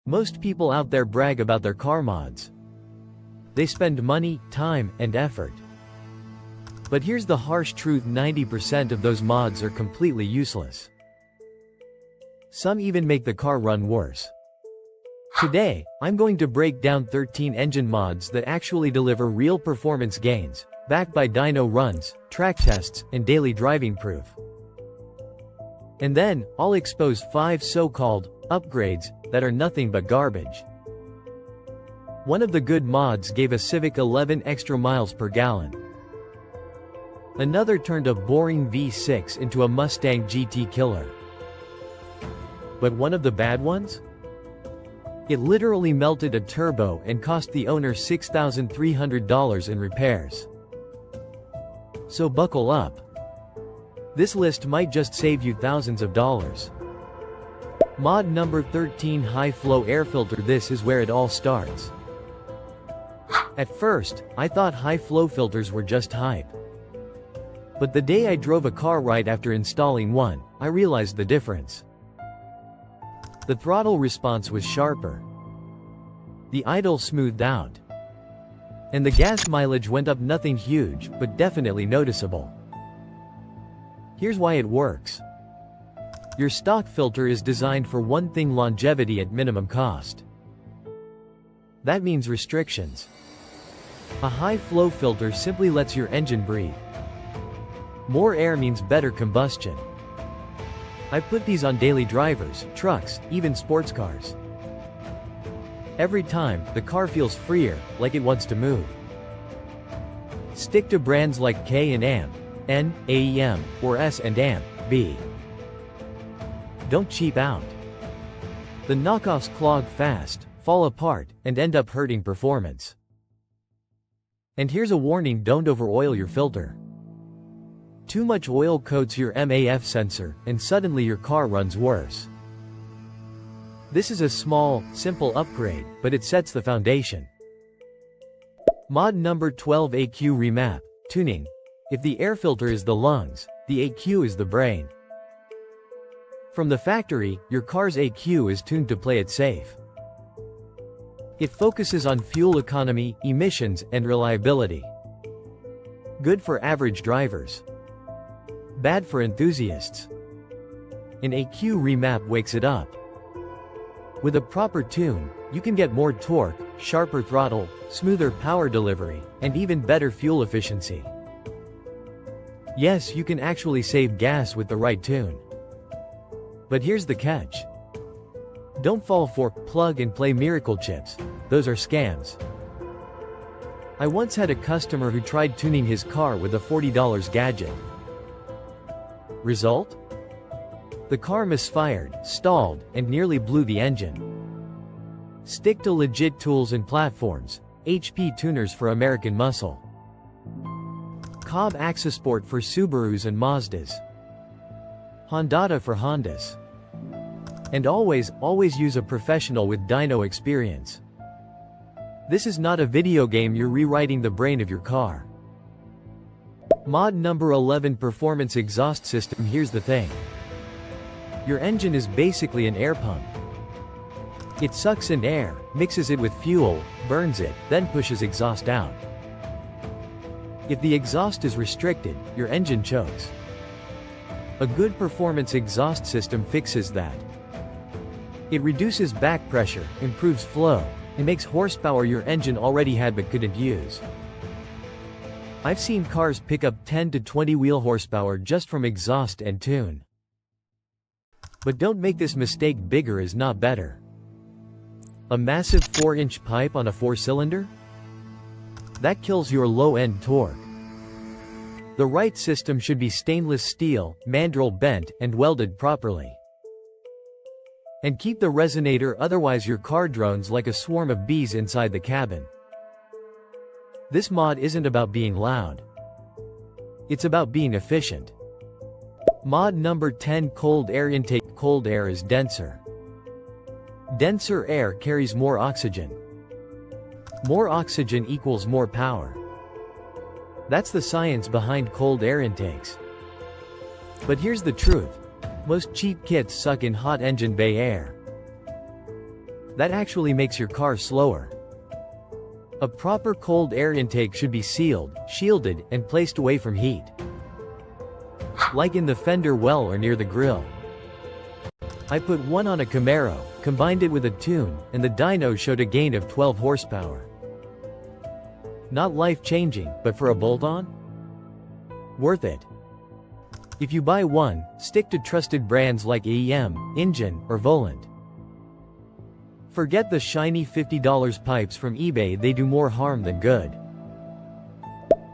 Most people out there brag about their car mods. They spend money, time, and effort. But here's the harsh truth: 90% of those mods are completely useless. Some even make the car run worse. Today, I'm going to break down 13 engine mods that actually deliver real performance gains, backed by dyno runs, track tests, and daily driving proof. And then, I'll expose 5 so-called upgrades that are nothing but garbage. One of the good mods gave a Civic 11 extra miles per gallon. Another turned a boring V6 into a Mustang GT killer. But one of the bad ones? It literally melted a turbo and cost the owner $6,300 in repairs. So buckle up. This list might just save you thousands of dollars. Mod number 13: High Flow Air Filter. This is where it all starts. At first, I thought high flow filters were just hype. But the day I drove a car right after installing one, I realized the difference. The throttle response was sharper. The idle smoothed out. And the gas mileage went up. Nothing huge, but definitely noticeable. Here's why it works. Your stock filter is designed for one thing: longevity at minimum cost. That means restrictions. A high-flow filter simply lets your engine breathe. More air means better combustion. I put these on daily drivers, trucks, even sports cars. Every time, the car feels freer, like it wants to move. Stick to brands like K and Amp, N, AEM, or S and Amp, B. Don't cheap out. The knockoffs clog fast, fall apart, and end up hurting performance. And here's a warning: don't over-oil your filter. Too much oil coats your MAF sensor, and suddenly your car runs worse. This is a small, simple upgrade, but it sets the foundation. Mod number 12: AQ Remap. Tuning. If the air filter is the lungs, the AQ is the brain. From the factory, your car's AQ is tuned to play it safe. It focuses on fuel economy, emissions, and reliability. Good for average drivers. Bad for enthusiasts. An AQ remap wakes it up. With a proper tune, you can get more torque, sharper throttle, smoother power delivery, and even better fuel efficiency. Yes, you can actually save gas with the right tune. But here's the catch. Don't fall for plug-and-play miracle chips. Those are scams. I once had a customer who tried tuning his car with a $40 gadget. Result? The car misfired, stalled, and nearly blew the engine. Stick to legit tools and platforms. HP tuners for American muscle. Cobb Accessport for Subarus and Mazdas. Hondata for Hondas. And always use a professional with dyno experience. This is not a video game you're rewriting the brain of your car. Mod number 11: Performance Exhaust System. Here's the thing. Your engine is basically an air pump. It sucks in air, mixes it with fuel, burns it, then pushes exhaust out. If the exhaust is restricted, your engine chokes. A good performance exhaust system fixes that. It reduces back pressure, improves flow, and makes horsepower your engine already had but couldn't use. I've seen cars pick up 10 to 20 wheel horsepower just from exhaust and tune. But don't make this mistake: bigger is not better. A massive 4-inch pipe on a 4-cylinder? That kills your low-end torque. The right system should be stainless steel, mandrel bent, and welded properly. And keep the resonator, otherwise your car drones like a swarm of bees inside the cabin. This mod isn't about being loud. It's about being efficient. Mod number 10: Cold Air Intake. Cold air is denser. Denser air carries more oxygen. More oxygen equals more power. That's the science behind cold air intakes. But here's the truth. Most cheap kits suck in hot engine bay air. That actually makes your car slower. A proper cold air intake should be sealed, shielded, and placed away from heat. Like in the fender well or near the grill. I put one on a Camaro, combined it with a tune, and the dyno showed a gain of 12 horsepower. Not life-changing, but for a bolt-on? Worth it. If you buy one, stick to trusted brands like EM, Engine, or Volant. Forget the shiny $50 pipes from eBay, they do more harm than good.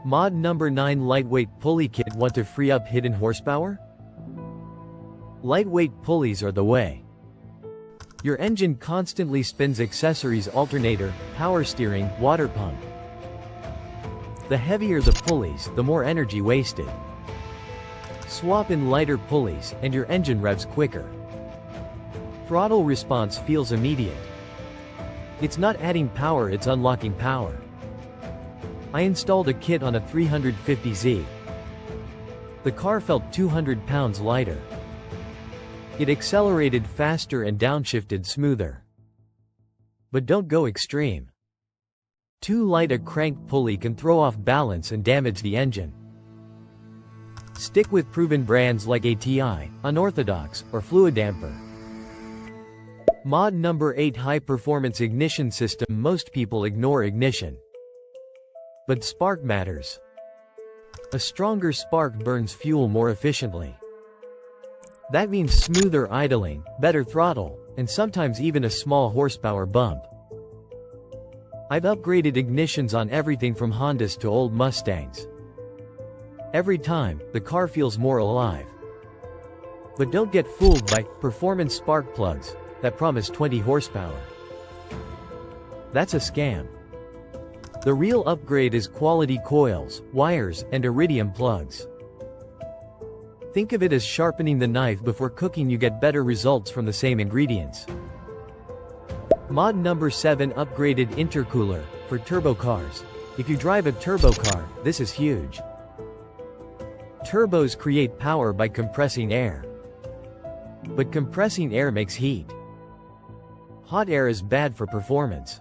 Mod number 9 Lightweight Pulley Kit. Want to free up hidden horsepower? Lightweight pulleys are the way. Your engine constantly spins accessories: alternator, power steering, water pump. The heavier the pulleys, the more energy wasted. Swap in lighter pulleys, and your engine revs quicker. Throttle response feels immediate. It's not adding power, it's unlocking power. I installed a kit on a 350Z. The car felt 200 pounds lighter. It accelerated faster and downshifted smoother. But don't go extreme. Too light a crank pulley can throw off balance and damage the engine. Stick with proven brands like ATI, Unorthodox, or Fluid Damper. Mod number 8 High Performance Ignition System. Most people ignore ignition. But spark matters. A stronger spark burns fuel more efficiently. That means smoother idling, better throttle, and sometimes even a small horsepower bump. I've upgraded ignitions on everything from Hondas to old Mustangs. Every time, the car feels more alive. But don't get fooled by performance spark plugs that promise 20 horsepower. That's a scam. The real upgrade is quality coils, wires, and iridium plugs. Think of it as sharpening the knife before cooking. You get better results from the same ingredients. Mod number 7 Upgraded Intercooler for turbo cars. If you drive a turbo car, this is huge. Turbos create power by compressing air. But compressing air makes heat. Hot air is bad for performance.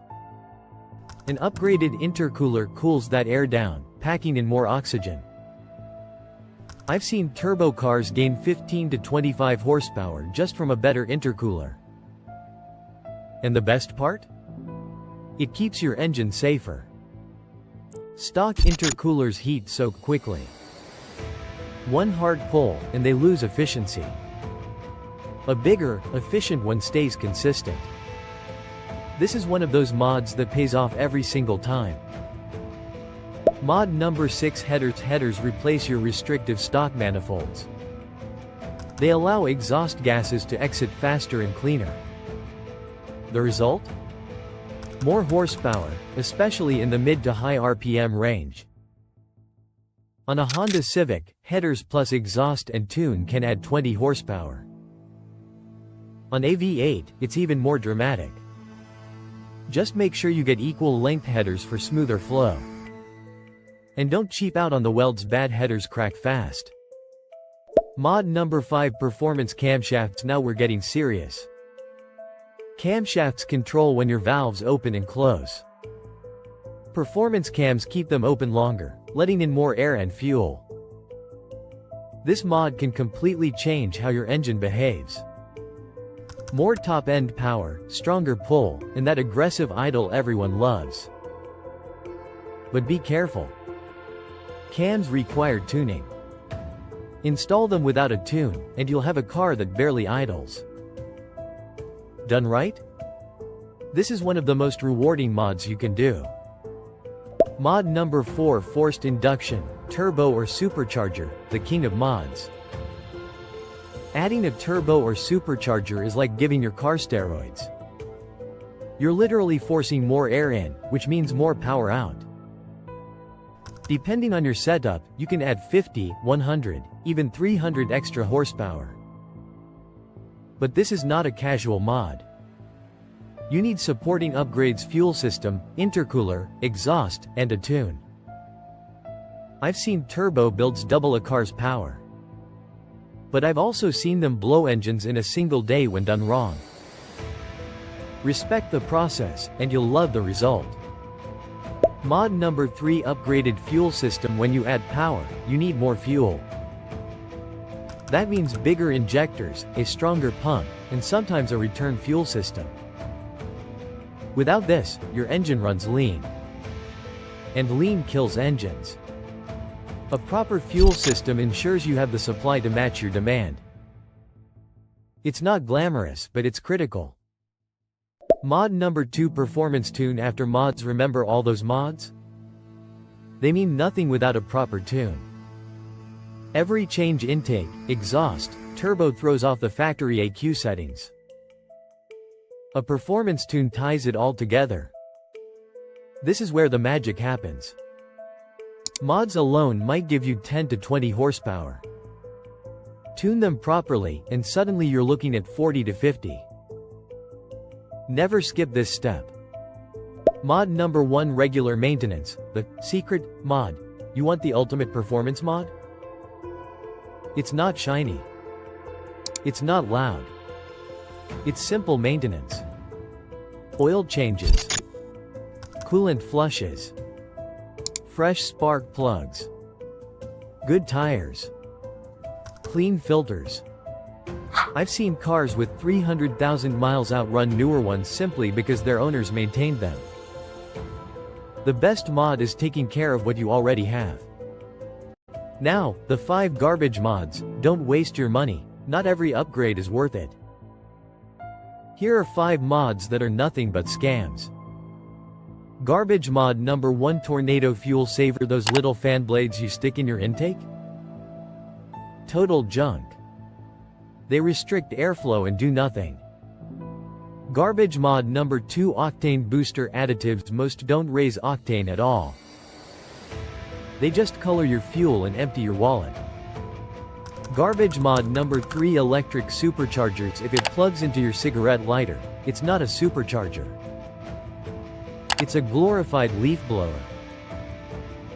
An upgraded intercooler cools that air down, packing in more oxygen. I've seen turbo cars gain 15 to 25 horsepower just from a better intercooler. And the best part? It keeps your engine safer. Stock intercoolers heat soak quickly. One hard pull, and they lose efficiency. A bigger, efficient one stays consistent. This is one of those mods that pays off every single time. Mod number 6 Headers. Headers replace your restrictive stock manifolds. They allow exhaust gases to exit faster and cleaner. The result? More horsepower, especially in the mid to high RPM range. On a Honda Civic, headers plus exhaust and tune can add 20 horsepower. On a V8, it's even more dramatic. Just make sure you get equal length headers for smoother flow. And don't cheap out on the welds, bad headers crack fast. Mod number 5 Performance Camshafts. Now we're getting serious. Camshafts control when your valves open and close. Performance cams keep them open longer, letting in more air and fuel. This mod can completely change how your engine behaves. More top-end power, stronger pull, and that aggressive idle everyone loves. But be careful. Cams require tuning. Install them without a tune, and you'll have a car that barely idles. Done right? This is one of the most rewarding mods you can do. Mod number 4 Forced Induction, Turbo or Supercharger, the king of mods. Adding a turbo or supercharger is like giving your car steroids. You're literally forcing more air in, which means more power out. Depending on your setup, you can add 50, 100, even 300 extra horsepower. But this is not a casual mod. You need supporting upgrades: fuel system, intercooler, exhaust, and a tune. I've seen turbo builds double a car's power. But I've also seen them blow engines in a single day when done wrong. Respect the process, and you'll love the result. Mod number 3: upgraded fuel system. When you add power, you need more fuel. That means bigger injectors, a stronger pump, and sometimes a return fuel system. Without this, your engine runs lean. And lean kills engines. A proper fuel system ensures you have the supply to match your demand. It's not glamorous, but it's critical. Mod number 2: performance tune. After mods, remember all those mods? They mean nothing without a proper tune. Every change: intake, exhaust, turbo throws off the factory EQ settings. A performance tune ties it all together. This is where the magic happens. Mods alone might give you 10 to 20 horsepower. Tune them properly, and suddenly you're looking at 40 to 50. Never skip this step. Mod number 1: regular maintenance, the secret mod. You want the ultimate performance mod? It's not shiny. It's not loud. It's simple maintenance. Oil changes. Coolant flushes. Fresh spark plugs. Good tires. Clean filters. I've seen cars with 300,000 miles outrun newer ones simply because their owners maintained them. The best mod is taking care of what you already have. Now, the 5 garbage mods. Don't waste your money. Not every upgrade is worth it. Here are 5 mods that are nothing but scams. Garbage mod number 1: tornado fuel saver. Those little fan blades you stick in your intake? Total junk. They restrict airflow and do nothing. Garbage mod number 2: octane booster additives. Most don't raise octane at all. They just color your fuel and empty your wallet. Garbage mod number 3: electric superchargers. If it plugs into your cigarette lighter, it's not a supercharger. It's a glorified leaf blower.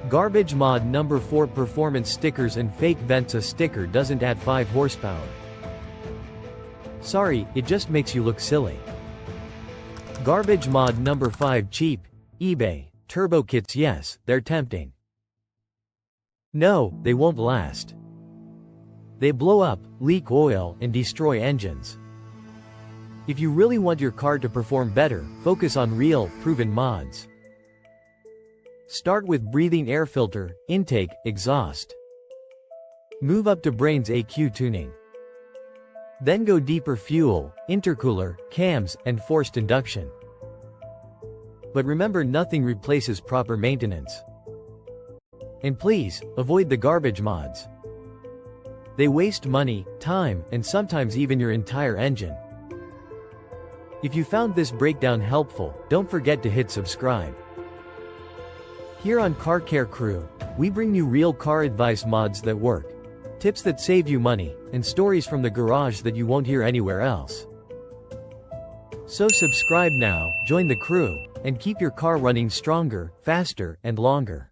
Garbage mod number 4: performance stickers and fake vents. A sticker doesn't add 5 horsepower. Sorry, it just makes you look silly. Garbage mod number 5: cheap eBay turbo kits. Yes, they're tempting. No, they won't last. They blow up, leak oil, and destroy engines. If you really want your car to perform better, focus on real, proven mods. Start with breathing air filter, intake, exhaust. Move up to brains EQ tuning. Then go deeper: fuel, intercooler, cams, and forced induction. But remember, nothing replaces proper maintenance. And please, avoid the garbage mods. They waste money, time, and sometimes even your entire engine. If you found this breakdown helpful, don't forget to hit subscribe. Here on Car Care Crew, we bring you real car advice, mods that work, tips that save you money, and stories from the garage that you won't hear anywhere else. So subscribe now, join the crew, and keep your car running stronger, faster, and longer.